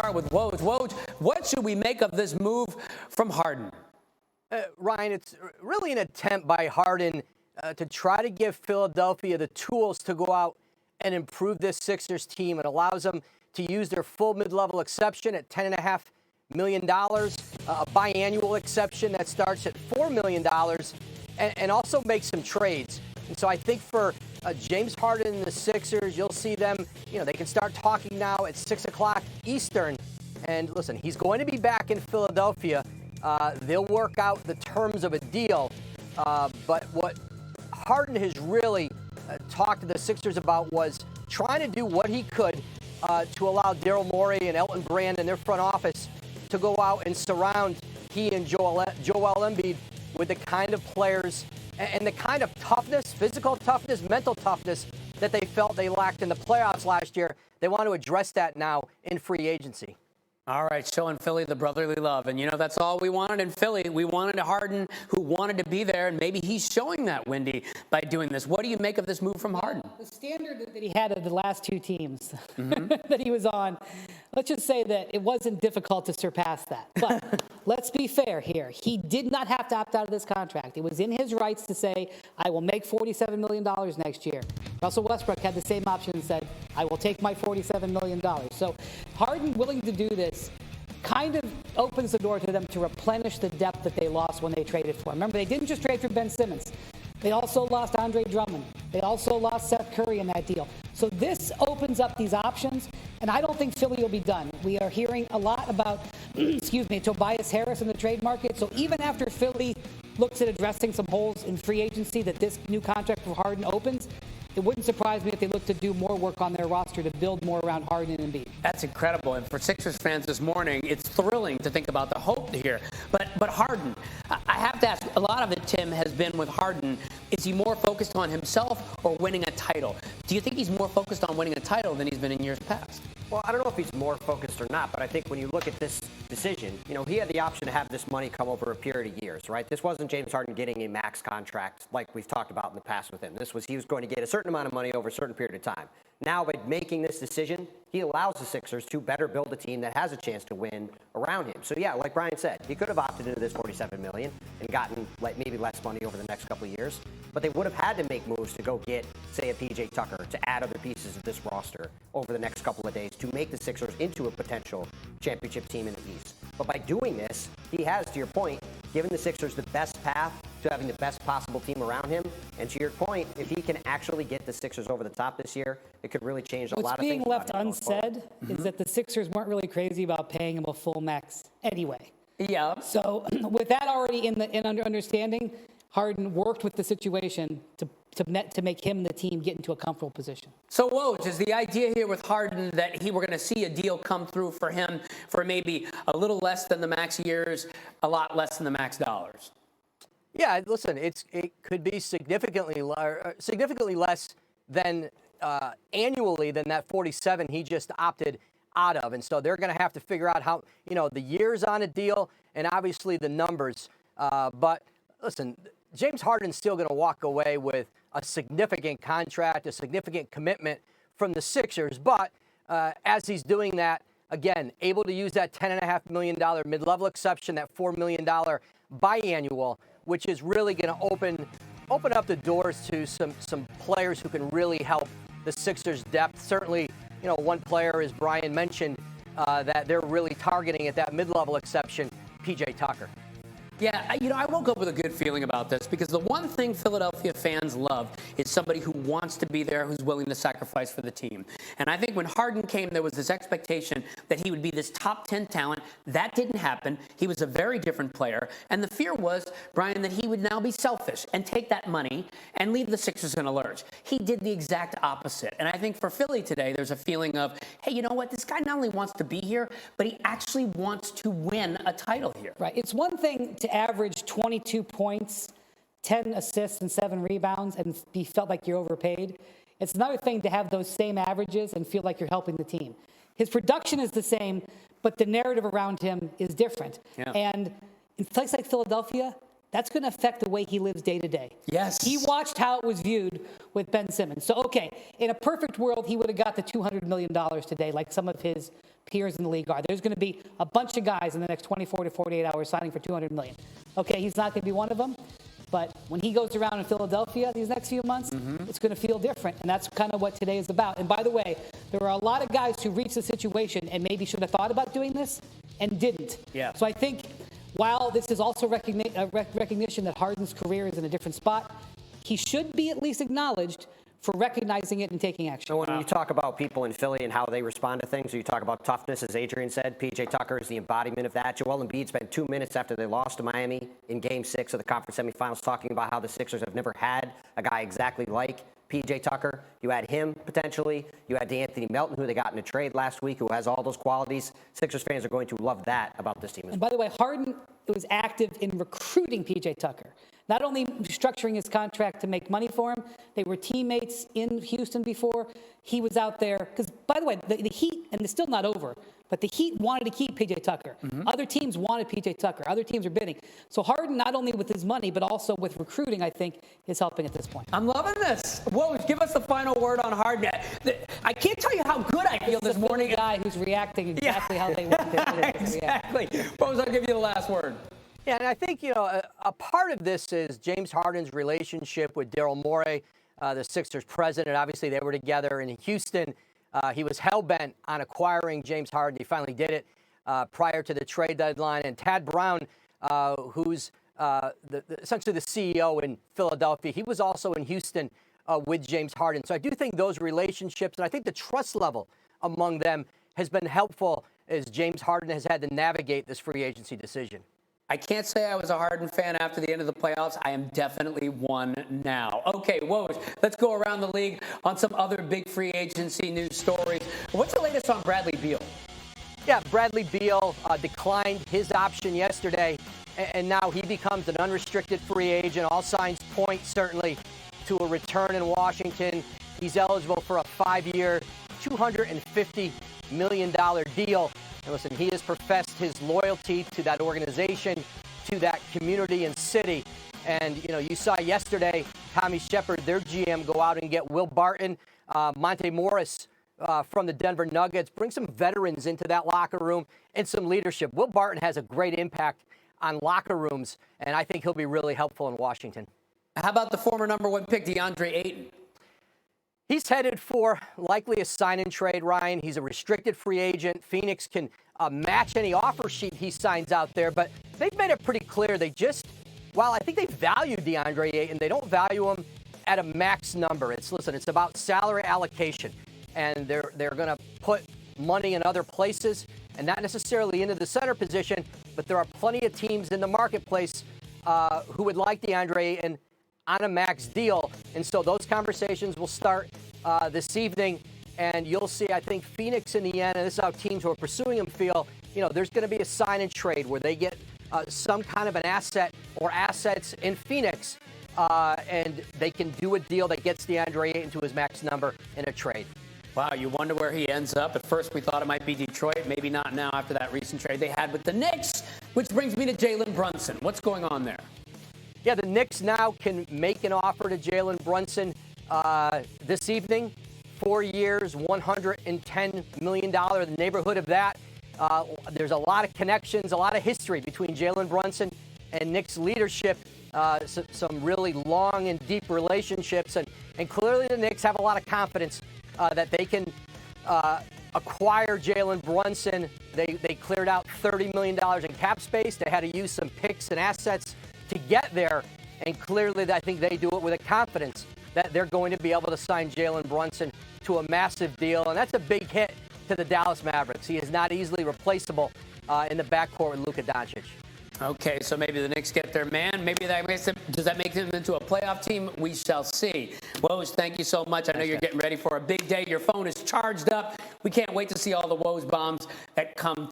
start with Woj. Woj, what should we make of this move from Harden? Ryan, it's really an attempt by Harden to try to give Philadelphia the tools to go out and improve this Sixers team. It allows them to use their full mid-level exception at $10.5 million, a biannual exception that starts at $4 million, and also make some trades. And so I think for James Harden and the Sixers, you'll see them, they can start talking now at 6 o'clock Eastern. And listen, he's going to be back in Philadelphia. They'll work out the terms of a deal. But what Harden has really talked to the Sixers about was trying to do what he could to allow Daryl Morey and Elton Brand and their front office to go out and surround he and Joel Embiid with the kind of players and the kind of toughness, physical toughness, mental toughness that they felt they lacked in the playoffs last year. They want to address that now in free agency. All right, showing Philly the brotherly love. And, that's all we wanted in Philly. We wanted a Harden who wanted to be there, and maybe he's showing that, Wendy, by doing this. What do you make of this move from Harden? The standard that he had of the last two teams that he was on, let's just say that it wasn't difficult to surpass that. But let's be fair here. He did not have to opt out of this contract. It was in his rights to say, I will make $47 million next year. Russell Westbrook had the same option and said, I will take my $47 million. So Harden willing to do this kind of opens the door to them to replenish the depth that they lost when they traded for him. Remember, they didn't just trade for Ben Simmons. They also lost Andre Drummond. They also lost Seth Curry in that deal. So this opens up these options, and I don't think Philly will be done. We are hearing a lot about, Tobias Harris in the trade market. So even after Philly looks at addressing some holes in free agency that this new contract for Harden opens, it wouldn't surprise me if they look to do more work on their roster to build more around Harden and Embiid. That's incredible. And for Sixers fans this morning, it's thrilling to think about the hope here. But Harden, I have to ask, a lot of it, Tim, has been with Harden. Is he more focused on himself or winning a title? Do you think he's more focused on winning a title than he's been in years past? Well, I don't know if he's more focused or not, but I think when you look at this decision, he had the option to have this money come over a period of years, right? This wasn't James Harden getting a max contract like we've talked about in the past with him. He was going to get a certain amount of money over a certain period of time. Now, by making this decision, he allows the Sixers to better build a team that has a chance to win around him. So, yeah, like Brian said, he could have opted into this $47 million and gotten maybe less money over the next couple of years, but they would have had to make moves to go get, say, a PJ Tucker, to add other pieces of this roster over the next couple of days to make the Sixers into a potential championship team in the East. But by doing this, he has, to your point, given the Sixers the best path to having the best possible team around him. And to your point, if he can actually get the Sixers over the top this year, it could really change a lot of things. What's being left unsaid is that the Sixers weren't really crazy about paying him a full max anyway. Yeah. So with that already in understanding, Harden worked with the situation to make him and the team get into a comfortable position. So, Woj, is the idea here with Harden that we're going to see a deal come through for him for maybe a little less than the max years, a lot less than the max dollars? Yeah, listen, it could be significantly less than annually than that 47 he just opted out of. And so they're going to have to figure out how, the years on a deal and obviously the numbers. But listen, James Harden's still going to walk away with a significant contract, a significant commitment from the Sixers. But as he's doing that, again, able to use that $10.5 million mid-level exception, that $4 million biannual, which is really going to open up the doors to some players who can really help the Sixers' depth. Certainly, one player, as Brian mentioned, that they're really targeting at that mid-level exception, PJ Tucker. Yeah, I woke up with a good feeling about this because the one thing Philadelphia fans love is somebody who wants to be there, who's willing to sacrifice for the team. And I think when Harden came, there was this expectation that he would be this top 10 talent. That didn't happen. He was a very different player. And the fear was, Brian, that he would now be selfish and take that money and leave the Sixers in a lurch. He did the exact opposite. And I think for Philly today, there's a feeling of, hey, you know what? This guy not only wants to be here, but he actually wants to win a title here. Right. It's one thing to average 22 points, 10 assists, and 7 rebounds and be felt like you're overpaid. It's another thing to have those same averages and feel like you're helping the team. His production is the same, but the narrative around him is different. Yeah. And in a place like Philadelphia, that's going to affect the way he lives day to day. Yes. He watched how it was viewed with Ben Simmons. So, okay, in a perfect world, he would have got the $200 million today, like some of his peers in the league are. There's going to be a bunch of guys in the next 24 to 48 hours signing for $200 million. Okay, he's not going to be one of them. But when he goes around in Philadelphia these next few months, it's going to feel different. And that's kind of what today is about. And by the way, there are a lot of guys who reached the situation and maybe should have thought about doing this and didn't. Yeah. So I think while this is also recognition that Harden's career is in a different spot, he should be at least acknowledged for recognizing it and taking action. So when you talk about people in Philly and how they respond to things, or you talk about toughness, as Adrian said, P.J. Tucker is the embodiment of that. Joel Embiid spent 2 minutes after they lost to Miami in Game 6 of the conference semifinals talking about how the Sixers have never had a guy exactly like P.J. Tucker. You had him, potentially. You had DeAnthony Melton, who they got in a trade last week, who has all those qualities. Sixers fans are going to love that about this team as well. And by the way, Harden was active in recruiting P.J. Tucker. Not only structuring his contract to make money for him, they were teammates in Houston before. He was out there. Because, by the way, the Heat, and it's still not over, but the Heat wanted to keep P.J. Tucker. Other teams wanted P.J. Tucker. Other teams are bidding. So Harden, not only with his money, but also with recruiting, I think, is helping at this point. I'm loving this. Whoa, give us the final word on Harden. I can't tell you how good I feel this morning. The guy who's reacting exactly how they want to Exactly. Whoa, I'll give you the last word. Yeah, and I think, a part of this is James Harden's relationship with Daryl Morey, the Sixers president. Obviously, they were together in Houston. He was hell-bent on acquiring James Harden. He finally did it prior to the trade deadline. And Tad Brown, who's essentially the CEO in Philadelphia, he was also in Houston with James Harden. So I do think those relationships, and I think the trust level among them has been helpful as James Harden has had to navigate this free agency decision. I can't say I was a Harden fan after the end of the playoffs. I am definitely one now. Okay, Woj, let's go around the league on some other big free agency news stories. What's the latest on Bradley Beal? Yeah, Bradley Beal declined his option yesterday, and now he becomes an unrestricted free agent. All signs point certainly to a return in Washington. He's eligible for a 5-year, $250 million deal. And listen, he has professed his loyalty to that organization, to that community and city. And, you saw yesterday Tommy Shepard, their GM, go out and get Will Barton, Monte Morris from the Denver Nuggets, bring some veterans into that locker room and some leadership. Will Barton has a great impact on locker rooms, and I think he'll be really helpful in Washington. How about the former #1 pick, DeAndre Ayton? He's headed for likely a sign-and trade, Ryan. He's a restricted free agent. Phoenix can match any offer sheet he signs out there, but they've made it pretty clear while I think they value DeAndre Ayton, they don't value him at a max number. It's about salary allocation, and they're going to put money in other places, and not necessarily into the center position, but there are plenty of teams in the marketplace who would like DeAndre Ayton on a max deal. And so those conversations will start this evening. And you'll see, I think, Phoenix in the end, and this is how teams who are pursuing him feel, there's going to be a sign and trade where they get some kind of an asset or assets in Phoenix, and they can do a deal that gets DeAndre Ayton to his max number in a trade. Wow, you wonder where he ends up. At first, we thought it might be Detroit. Maybe not now after that recent trade they had with the Knicks, which brings me to Jalen Brunson. What's going on there? Yeah, the Knicks now can make an offer to Jalen Brunson this evening. 4 years, $110 million, the neighborhood of that. There's a lot of connections, a lot of history between Jalen Brunson and Knicks leadership, some really long and deep relationships. And clearly the Knicks have a lot of confidence that they can acquire Jalen Brunson. They cleared out $30 million in cap space. They had to use some picks and assets to get there. And clearly I think they do it with a confidence that they're going to be able to sign Jalen Brunson to a massive deal. And that's a big hit to the Dallas Mavericks. He is not easily replaceable in the backcourt with Luka Doncic. Okay, so maybe the Knicks get their man. Maybe that makes them, does that make them into a playoff team? We shall see. Woj, thank you so much. I know you're getting ready for a big day. Your phone is charged up. We can't wait to see all the Woj bombs that come